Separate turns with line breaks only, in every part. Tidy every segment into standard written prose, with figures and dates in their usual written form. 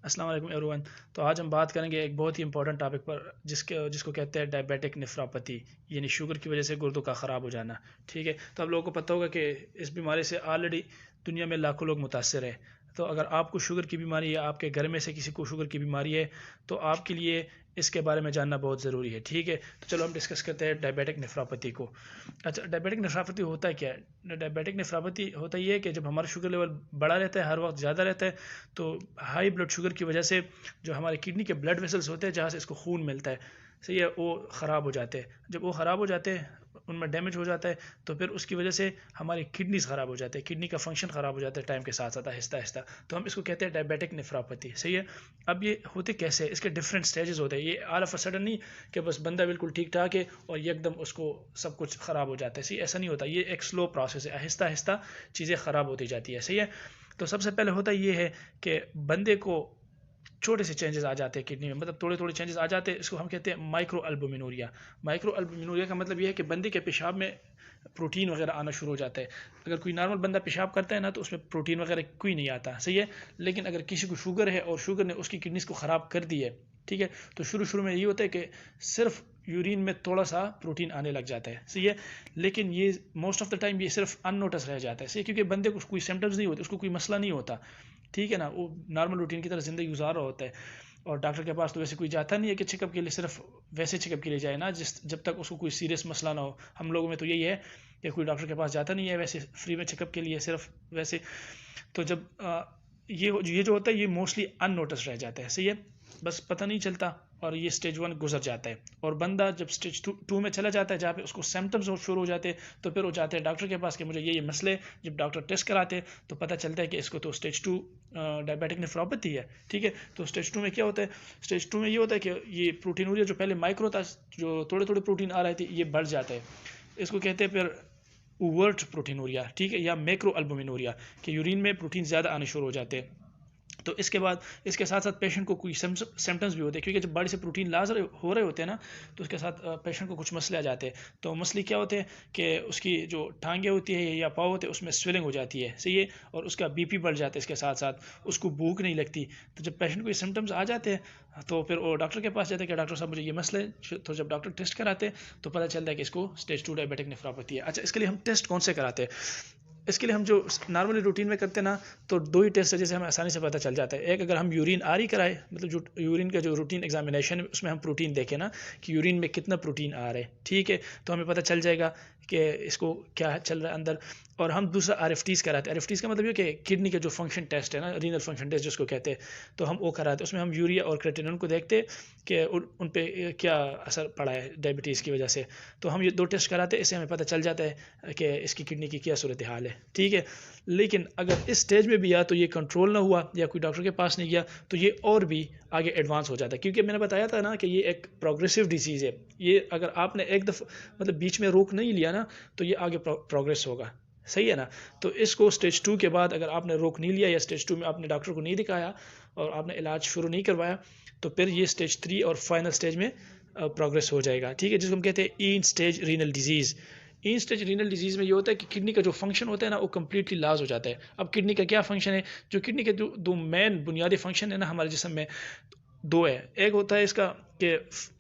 अस्सलाम वालेकुम एवरीवन। तो आज हम बात करेंगे एक बहुत ही इंपॉर्टेंट टॉपिक पर जिसको कहते हैं डायबिटिक नेफ्रोपैथी, यानी शुगर की वजह से गुर्दों का ख़राब हो जाना। ठीक है, तो आप लोगों को पता होगा कि इस बीमारी से ऑलरेडी दुनिया में लाखों लोग मुतासर हैं। तो अगर आपको शुगर की बीमारी है, आपके घर में से किसी को शुगर की बीमारी है, तो आपके लिए इसके बारे में जानना बहुत ज़रूरी है। ठीक है, तो चलो हम डिस्कस करते हैं डायबिटिक नेफ्रोपैथी को। अच्छा, डायबिटिक नेफ्रोपैथी होता है क्या है? डायबिटिक नेफ्रोपैथी होता ये है कि जब हमारा शुगर लेवल बड़ा रहता है, हर वक्त ज़्यादा रहता है, तो हाई ब्लड शुगर की वजह से जो हमारे किडनी के ब्लड वेसल्स होते हैं जहाँ से इसको खून मिलता है, सही है, वो ख़राब हो जाते हैं। जब वो ख़राब हो जाते हैं, उनमें डैमेज हो जाता है, तो फिर उसकी वजह से हमारी किडनीज ख़राब हो जाते हैं, किडनी का फंक्शन ख़राब हो जाता है टाइम के साथ साथ आहिस्ता आहिस्ता। तो हम इसको कहते हैं डायबिटिक नेफ्रोपैथी, सही है। अब ये होते कैसे है, इसके डिफरेंट स्टेजेस होते हैं। ये ऑल ऑफ अ सडन नहीं कि बस बंदा बिल्कुल ठीक ठाक है और ये एकदम उसको सब कुछ ख़राब हो जाता है, सही, ऐसा नहीं होता। ये एक स्लो प्रोसेस है, आहिस्ता आहिस्ता चीज़ें ख़राब होती जाती है, सही है। तो सबसे पहले होता ये है कि बंदे को छोटे से चेंजेस आ जाते हैं किडनी में, मतलब थोड़े थोड़े चेंजेस आ जाते हैं। इसको हम कहते हैं माइक्रो अल्बुमिनूरिया। माइक्रो अल्बुमिनूरिया का मतलब ये है कि बंदे के पेशाब में प्रोटीन वगैरह आना शुरू हो जाता है। अगर कोई नॉर्मल बंदा पेशाब करता है ना, तो उसमें प्रोटीन वगैरह कोई नहीं आता, सही है। लेकिन अगर किसी को शुगर है और शुगर ने उसकी किडनीज को ख़राब कर दी है, ठीक है, तो शुरू शुरू में ये होता है कि सिर्फ यूरिन में थोड़ा सा प्रोटीन आने लग जाता है, सही है। लेकिन ये मोस्ट ऑफ द टाइम ये सिर्फ अननोटिस रह जाता है, सही है, क्योंकि बंदे को कोई सिम्टम्स नहीं होते, उसको कोई मसला नहीं होता, ठीक है ना, वो नॉर्मल रूटीन की तरह ज़िंदगी गुजार रहा होता है। और डॉक्टर के पास तो वैसे कोई जाता नहीं है कि चेकअप के लिए, सिर्फ वैसे चेकअप के लिए जाए ना, जब तक उसको कोई सीरियस मसला ना हो। हम लोगों में तो यही है कि कोई डॉक्टर के पास जाता नहीं है वैसे फ्री में चेकअप के लिए, सिर्फ वैसे। तो जब ये जो होता है ये मोस्टली अननोटिस रह जाता है, सही है, बस पता नहीं चलता और ये स्टेज 1 गुजर जाता है। और बंदा जब स्टेज टू में चला जाता है, जहाँ पे उसको सिम्टम्स शुरू हो जाते हैं, तो फिर वो जाते हैं डॉक्टर के पास कि मुझे ये मसले। जब डॉक्टर टेस्ट कराते हैं तो पता चलता है कि इसको तो स्टेज 2 डायबिटिक नेफ्रोपैथी है, ठीक है। तो स्टेज 2 में क्या होता है? स्टेज 2 में ये होता है कि ये प्रोटीनूरिया जो पहले माइक्रो था, जो थोड़े थोड़े प्रोटीन आ रहे थे, ये बढ़ जाता है। इसको कहते हैं फिर ओवर्ट प्रोटीनूरिया, ठीक है, या मैक्रो अल्बुमिनूरिया, कि यूरिन में प्रोटीन ज़्यादा आने शुरू हो जाते हैं। तो इसके बाद इसके साथ साथ पेशेंट को कोई सिम्टम्स भी होते हैं, क्योंकि जब बॉडी से प्रोटीन लाज हो रहे होते हैं ना, तो उसके साथ पेशेंट को कुछ मसले आ जाते हैं। तो मसले क्या होते हैं कि उसकी जो टांगें होती है या पाँव होते हैं, उसमें स्वेलिंग हो जाती है, सही है, और उसका बीपी बढ़ जाता है, इसके साथ साथ उसको भूख नहीं लगती। तो जब पेशेंट को ये सिम्टम्स आ जाते हैं, तो फिर वो डॉक्टर के पास जाते हैं कि डॉक्टर साहब मुझे ये मसले। तो जब डॉक्टर टेस्ट कराते हैं तो पता चलता है कि इसको स्टेज 2 डायबिटिक नेफ्रोपैथी है। अच्छा, इसके लिए हम टेस्ट कौन से कराते हैं? इसके लिए हम जो नॉर्मली रूटीन में करते हैं ना, तो दो ही टेस्ट है जैसे हमें आसानी से पता चल जाता है। एक, अगर हम यूरिन आर कराए, मतलब जो यूरिन का जो रूटीन एग्जामिनेशन है, उसमें हम प्रोटीन देखें ना कि यूरिन में कितना प्रोटीन आ रहा है, ठीक है, तो हमें पता चल जाएगा कि इसको क्या चल रहा है अंदर। और हम दूसरा RFTs कराते हैं। RFTs का मतलब ये कि किडनी का जो फंक्शन टेस्ट है ना, रीनल फंक्शन टेस्ट जिसको कहते हैं, तो हम वो कराते हैं। उसमें हम यूरिया और क्रेटिनिन को देखते हैं कि उन पे क्या असर पड़ा है डायबिटीज़ की वजह से। तो हम ये दो टेस्ट कराते हैं, इससे हमें पता चल जाता है कि इसकी किडनी की क्या सूरत हाल है, ठीक है। लेकिन अगर इस स्टेज में भी या तो ये कंट्रोल ना हुआ या कोई डॉक्टर के पास नहीं गया, तो ये और भी आगे एडवांस हो जाता है, क्योंकि मैंने बताया था ना कि ये एक प्रोग्रेसिव डिजीज़ है। ये अगर आपने एक दफ़ा मतलब बीच में रोक नहीं लिया ना, तो ये आगे प्रोग्रेस होगा, सही है ना। तो इसको स्टेज 2 के बाद अगर आपने रोक नहीं लिया या स्टेज 2 में आपने डॉक्टर को नहीं दिखाया और आपने इलाज शुरू नहीं करवाया, तो फिर ये स्टेज 3 और फाइनल स्टेज में प्रोग्रेस हो जाएगा, ठीक है, जिसको हम कहते हैं in stage renal disease. In stage renal disease में ये होता है कि किडनी का जो फंक्शन होता है ना, वो कम्प्लीटली लॉस हो जाता है। अब किडनी का क्या फंक्शन है? जो किडनी के दो मेन बुनियादी फंक्शन है ना हमारे जिस्म में, दो है। एक होता है इसका कि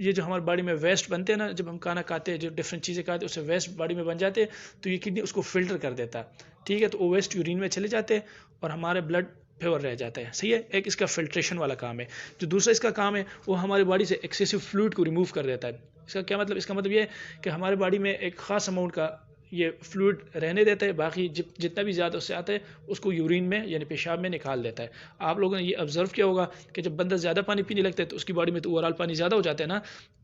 ये जो हमारी बॉडी में वेस्ट बनते हैं ना, जब हम खाना खाते हैं, जो डिफरेंट चीज़ें खाते हैं, उससे वेस्ट बॉडी में बन जाते हैं, तो ये किडनी उसको फिल्टर कर देता है, ठीक है। तो वो वेस्ट यूरिन में चले जाते हैं और हमारे ब्लड प्योर रह जाता है, सही है। एक इसका फिल्ट्रेशन वाला काम है। जो दूसरा इसका काम है, वो हमारी बॉडी से एक्सेसिव फ्लूइड को रिमूव कर देता है। इसका क्या मतलब? इसका मतलब ये है कि हमारे बॉडी में एक ख़ास अमाउंट का ये फ्लूइड रहने देता है, बाकी जितना भी ज़्यादा उससे आता है उसको यूरिन में यानी पेशाब में निकाल देता है। आप लोगों ने ये ऑब्जर्व किया होगा कि जब बंदा ज़्यादा पानी पीने लगता है, तो उसकी बॉडी में तो ओवरऑल पानी ज़्यादा हो जाता है ना,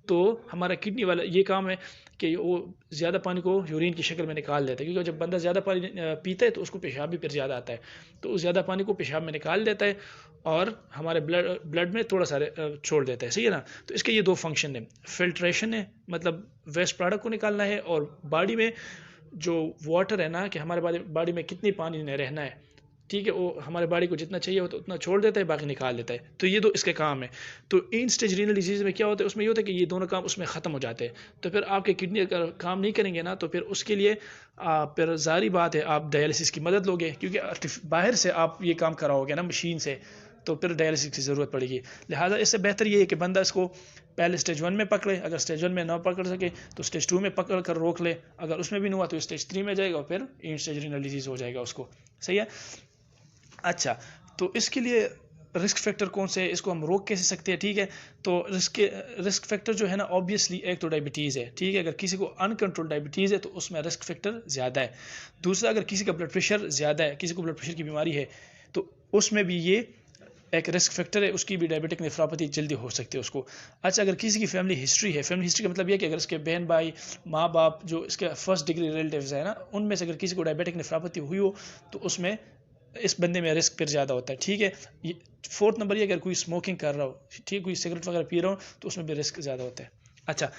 तो हमारा किडनी वाला ये काम है कि वो ज़्यादा पानी को यूरिन की शक्ल में निकाल देता है, क्योंकि जब बंदा ज़्यादा पानी पीता है तो उसको पेशाब भी फिर ज़्यादा आता है, तो उस ज़्यादा पानी को पेशाब में निकाल देता है और हमारे ब्लड में थोड़ा सा छोड़ देता है, सही है ना। तो इसके ये दो फंक्शन है, फिल्ट्रेशन है, मतलब वेस्ट प्रोडक्ट को निकालना है, और बॉडी में जो वाटर है ना, कि हमारे बॉडी में कितनी पानी ने रहना है, ठीक है, वो हमारे बॉडी को जितना चाहिए होता है उतना छोड़ देता है, बाकी निकाल देता है। तो ये दो इसके काम है। तो इन स्टेज रीनल डिजीज़ में क्या होता है? उसमें ये होता है कि ये दोनों काम उसमें ख़त्म हो जाते हैं। तो फिर आपके किडनी अगर काम नहीं करेंगे ना, तो फिर उसके लिए फिर ज़ाहिर बात है आप डायलिसिस की मदद लोगे, क्योंकि बाहर से आप ये काम कराओगे ना मशीन से, तो फिर डायलिसिस की ज़रूरत पड़ेगी। लिहाजा इससे बेहतर ये है कि बंदा इसको पहले स्टेज 1 में पकड़े, अगर स्टेज 1 में ना पकड़ सके तो स्टेज 2 में पकड़ कर रोक ले, अगर उसमें भी नहीं हुआ तो स्टेज 3 में जाएगा और फिर एंड स्टेज रीनल डिजीज़ हो जाएगा उसको। सही है। अच्छा, तो इसके लिए रिस्क फैक्टर कौन से है, इसको हम रोक कैसे सकते हैं? ठीक है, तो रिस्क फैक्टर जो है ना, ऑब्वियसली एक तो डायबिटीज़ है। ठीक है, अगर किसी को अनकंट्रोल डायबिटीज़ है तो उसमें रिस्क फैक्टर ज़्यादा है। दूसरा, अगर किसी का ब्लड प्रेशर ज़्यादा है, किसी को ब्लड प्रेशर की बीमारी है, तो उसमें भी ये एक रिस्क फैक्टर है, उसकी भी डायबिटिक नेफ्रोपैथी जल्दी हो सकती है उसको। अच्छा, अगर किसी की फैमिली हिस्ट्री है, फैमिली हिस्ट्री का मतलब ये कि अगर इसके बहन भाई, माँ बाप, जो इसके फर्स्ट डिग्री रिलेटिव्स है ना, उनमें से अगर किसी को डायबिटिक नेफ्रोपैथी हुई हो तो उसमें इस बंदे में रिस्क फिर ज़्यादा होता है। ठीक है। फोर्थ नंबर ये, अगर कोई स्मोकिंग कर रहा हो, ठीक, कोई सिगरेट वगैरह पी रहा हो, तो उसमें भी रिस्क ज़्यादा होता है। अच्छा,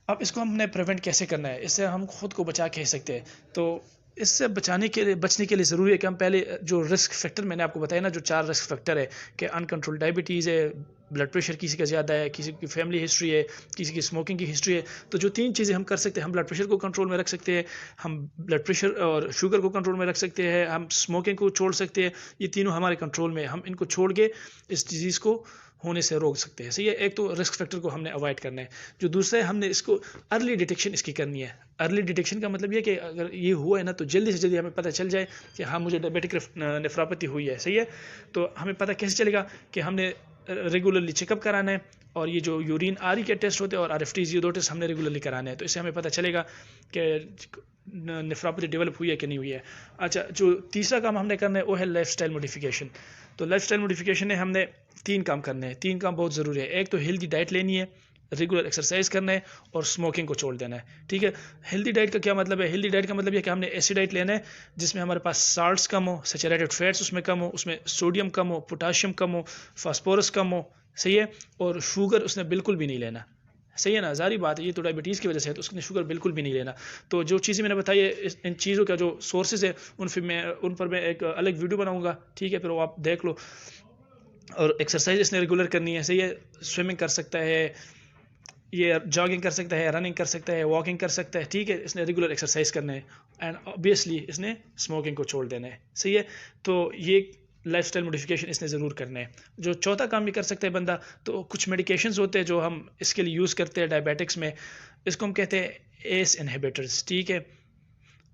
अब इसको हमने प्रिवेंट कैसे करना है, इससे हम खुद को बचा कह सकते हैं। तो इससे बचने के लिए ज़रूरी है कि हम पहले जो रिस्क फैक्टर मैंने आपको बताया ना, जो 4 रिस्क फैक्टर है कि अनकंट्रोल डायबिटीज़ है, ब्लड प्रेशर किसी का ज़्यादा है, किसी की फैमिली हिस्ट्री है, किसी की स्मोकिंग की हिस्ट्री है, तो जो 3 चीज़ें हम कर सकते हैं, हम ब्लड प्रेशर को कंट्रोल में रख सकते हैं, हम ब्लड प्रेशर और शुगर को कंट्रोल में रख सकते हैं, हम स्मोकिंग को छोड़ सकते हैं। ये तीनों हमारे कंट्रोल में, हम इनको छोड़ के इस डिज़ीज़ को होने से रोक सकते हैं। सही है। एक तो रिस्क फैक्टर को हमने अवॉइड करना है। जो दूसरा है, हमने इसको अर्ली डिटेक्शन इसकी करनी है। अर्ली डिटेक्शन का मतलब ये कि अगर ये हुआ है ना, तो जल्दी से जल्दी हमें पता चल जाए कि हाँ, मुझे डायबिटिक नेफ्रोपैथी हुई है। सही है। तो हमें पता कैसे चलेगा कि हमने रेगुलरली चेकअप कराना है, और ये जो यूरिन आर के टेस्ट होते हैं और RFTs, ये 2 टेस्ट हमने रेगुलरली कराने हैं। तो इससे हमें पता चलेगा कि नेफ्रोपैथी डेवलप हुई है कि नहीं हुई है। अच्छा, जो तीसरा काम हमने करना है वो है लाइफस्टाइल मॉडिफिकेशन। तो लाइफस्टाइल मॉडिफिकेशन में हमने 3 काम करने हैं। 3 काम बहुत ज़रूरी है। एक तो हेल्दी डाइट लेनी है, रेगुलर एक्सरसाइज करना है और स्मोकिंग को छोड़ देना है। ठीक है। हेल्दी डाइट का क्या मतलब है? हेल्दी डाइट का मतलब यह कि हमने ऐसी डाइट लेना है जिसमें हमारे पास साल्ट्स कम हो, सैचुरेटेड फैट्स उसमें कम हो, उसमें सोडियम कम हो, पोटाशियम कम हो, फास्फोरस कम हो। सही है। और शुगर उसने बिल्कुल भी नहीं लेना। सही है ना, जारी बात है, ये तो डायबिटीज़ की वजह से है, तो उसने शुगर बिल्कुल भी नहीं लेना। तो जो चीज़ें मैंने बताई है, इन चीज़ों का जो सोर्सेज है, उन पर मैं एक अलग वीडियो बनाऊंगा। ठीक है, फिर वो आप देख लो। और एक्सरसाइज इसने रेगुलर करनी है। सही है। स्विमिंग कर सकता है, ये जॉगिंग कर सकता है, रनिंग कर सकता है, वॉकिंग कर सकता है। ठीक है। इसने रेगुलर एक्सरसाइज करना है, एंड ऑब्वियसली इसने स्मोकिंग को छोड़ देना है। सही है। तो ये लाइफस्टाइल मॉडिफिकेशन इसने ज़रूर करना है। जो चौथा काम भी कर सकता है बंदा, तो कुछ मेडिकेशंस होते हैं जो हम इसके लिए यूज़ करते हैं डायबिटिक्स में, इसको हम कहते हैं ACE इनहिबिटर्स। ठीक है।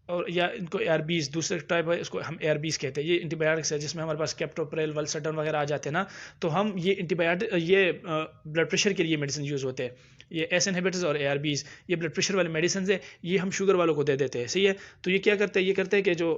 और या इनको ARBs, दूसरे टाइप है, इसको हम ARBs कहते हैं। ये एंटीबायोटिक्स है जिसमें हमारे पास कैप्टोप्रिल, वल्सरटन वगैरह आ जाते हैं ना, तो हम ये ब्लड प्रेशर के लिए मेडिसिन यूज़ होते हैं। ये ACE इनहिबिटर्स और ARBs, ये ब्लड प्रेशर वाले मेडिसिन है, ये हम शुगर वालों को दे देते हैं। सही है। तो ये क्या करते हैं? ये करते हैं कि जो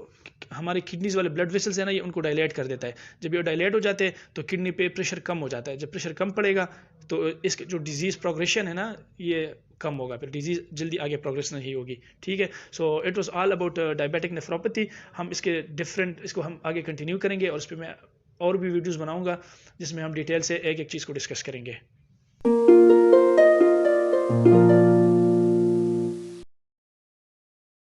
हमारे किडनीज वाले ब्लड वेसल्स है ना, ये उनको डायलेट कर देता है। जब ये डायलेट हो जाते हैं तो किडनी पे प्रेशर कम हो जाता है। जब प्रेशर कम पड़ेगा तो इसके जो डिजीज़ प्रोग्रेशन है ना, ये कम होगा, फिर डिजीज़ जल्दी आगे प्रोग्रेस नहीं होगी। ठीक है। So it was all about diabetic nephropathy. हम इसको हम आगे कंटिन्यू करेंगे, और इस पर मैं और भी वीडियोस बनाऊंगा जिसमें हम डिटेल से एक एक चीज़ को डिस्कस करेंगे।